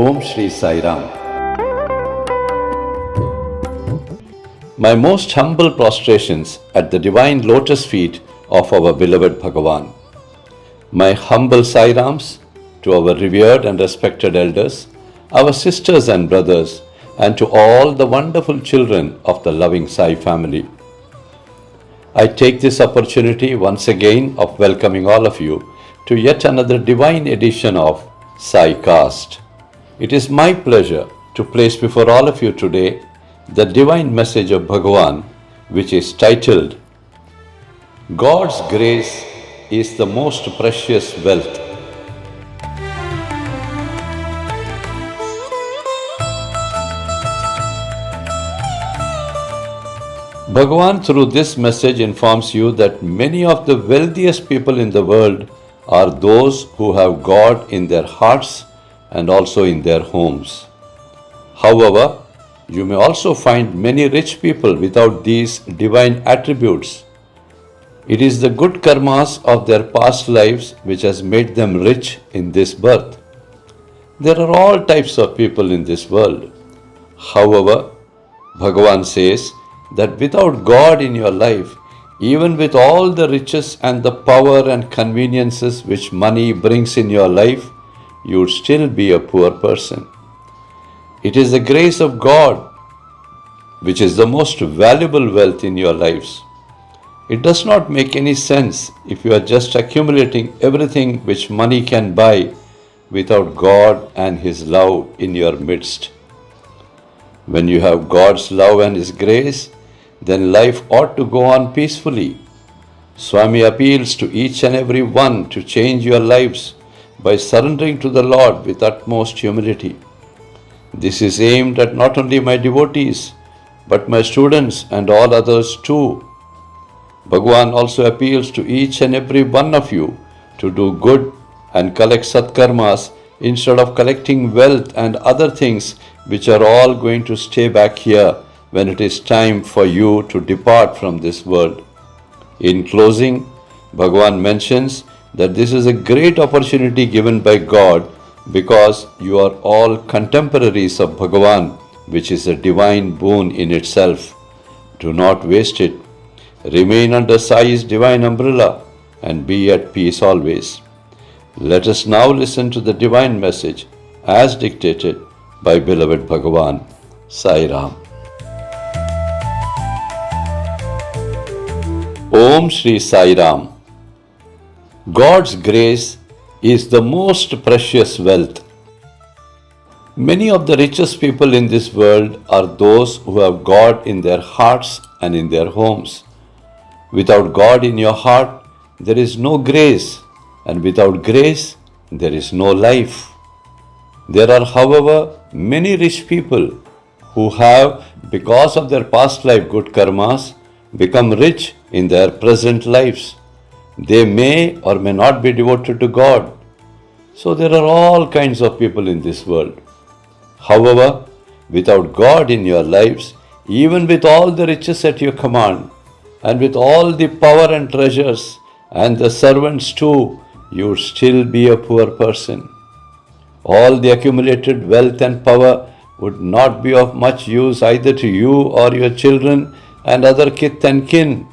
Om Shri Sai Ram. My most humble prostrations at the divine lotus feet of our beloved Bhagawan. My humble Sai Rams to our revered and respected elders, our sisters and brothers, and to all the wonderful children of the loving Sai family. I take this opportunity once again of welcoming all of you to yet another divine edition of Saicast. It is my pleasure to place before all of you today the divine message of Bhagawan, which is titled, God's grace is the most precious wealth. Bhagawan through this message informs you that many of the wealthiest people in the world are those who have God in their hearts and also in their homes. However, you may also find many rich people without these divine attributes. It is the good karmas of their past lives which has made them rich in this birth. There are all types of people in this world. However, Bhagavan says that without God in your life, even with all the riches and the power and conveniences which money brings in your life, you would still be a poor person. It is the grace of God which is the most valuable wealth in your lives. It does not make any sense if you are just accumulating everything which money can buy without God and His love in your midst. When you have God's love and His grace, then life ought to go on peacefully. Swami appeals to each and every one to change your lives by surrendering to the Lord with utmost humility. This is aimed at not only my devotees, but my students and all others too. Bhagavan also appeals to each and every one of you to do good and collect satkarmas instead of collecting wealth and other things which are all going to stay back here when it is time for you to depart from this world. In closing, Bhagavan mentions that this is a great opportunity given by God because you are all contemporaries of Bhagavan, which is a divine boon in itself. Do not waste it. Remain under Sai's divine umbrella and be at peace always. Let us now listen to the divine message as dictated by beloved Bhagavan, Sai Ram. Om Shri Sai Ram. God's grace is the most precious wealth. Many of the richest people in this world are those who have God in their hearts and in their homes. Without God in your heart, there is no grace, and without grace, there is no life. There are, however, many rich people who have, because of their past life good karmas, become rich in their present lives. They may or may not be devoted to God. So there are all kinds of people in this world. However, without God in your lives, even with all the riches at your command, and with all the power and treasures, and the servants too, you would still be a poor person. All the accumulated wealth and power would not be of much use either to you or your children and other kith and kin.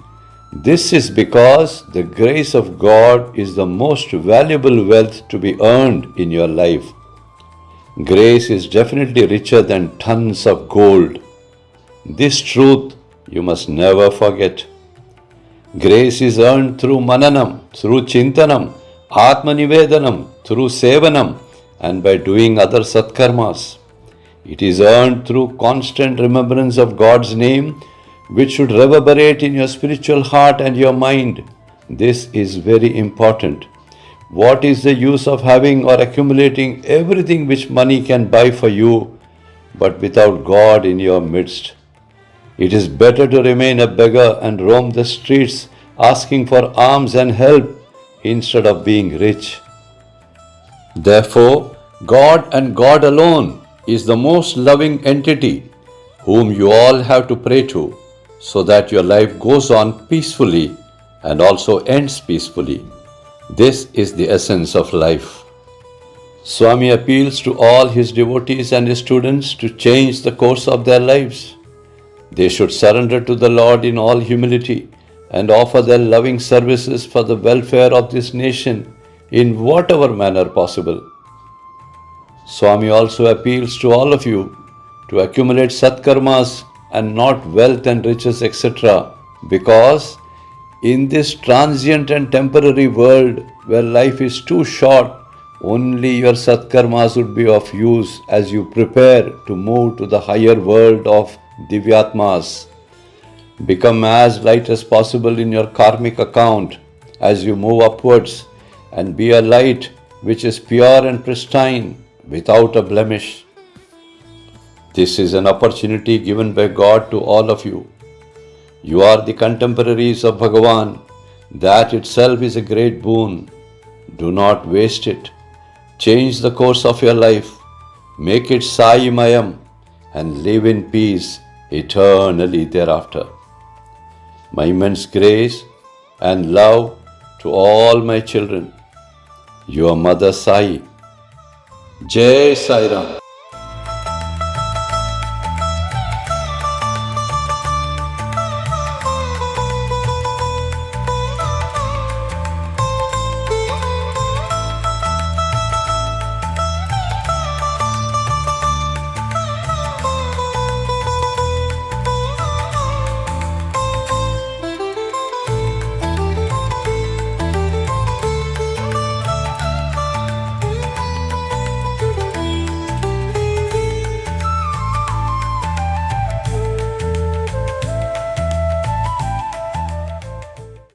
This is because the grace of God is the most valuable wealth to be earned in your life. Grace is definitely richer than tons of gold. This truth you must never forget. Grace is earned through mananam, through chintanam, atmanivedanam, through sevanam, and by doing other satkarmas. It is earned through constant remembrance of God's name, which should reverberate in your spiritual heart and your mind. This is very important. What is the use of having or accumulating everything which money can buy for you, but without God in your midst? It is better to remain a beggar and roam the streets asking for alms and help instead of being rich. Therefore, God and God alone is the most loving entity whom you all have to pray to, so that your life goes on peacefully and also ends peacefully. This is the essence of life. Swami appeals to all his devotees and his students to change the course of their lives. They should surrender to the Lord in all humility and offer their loving services for the welfare of this nation in whatever manner possible. Swami also appeals to all of you to accumulate satkarmas and not wealth and riches, etc., because in this transient and temporary world where life is too short, only your satkarmas would be of use as you prepare to move to the higher world of Divyatmas. Become as light as possible in your karmic account as you move upwards, and be a light which is pure and pristine, without a blemish. This is an opportunity given by God to all of you. You are the contemporaries of Bhagawan. That itself is a great boon. Do not waste it. Change the course of your life. Make it Sai Mayam and live in peace eternally thereafter. My immense grace and love to all my children. Your Mother Sai. Jai Sai Ram.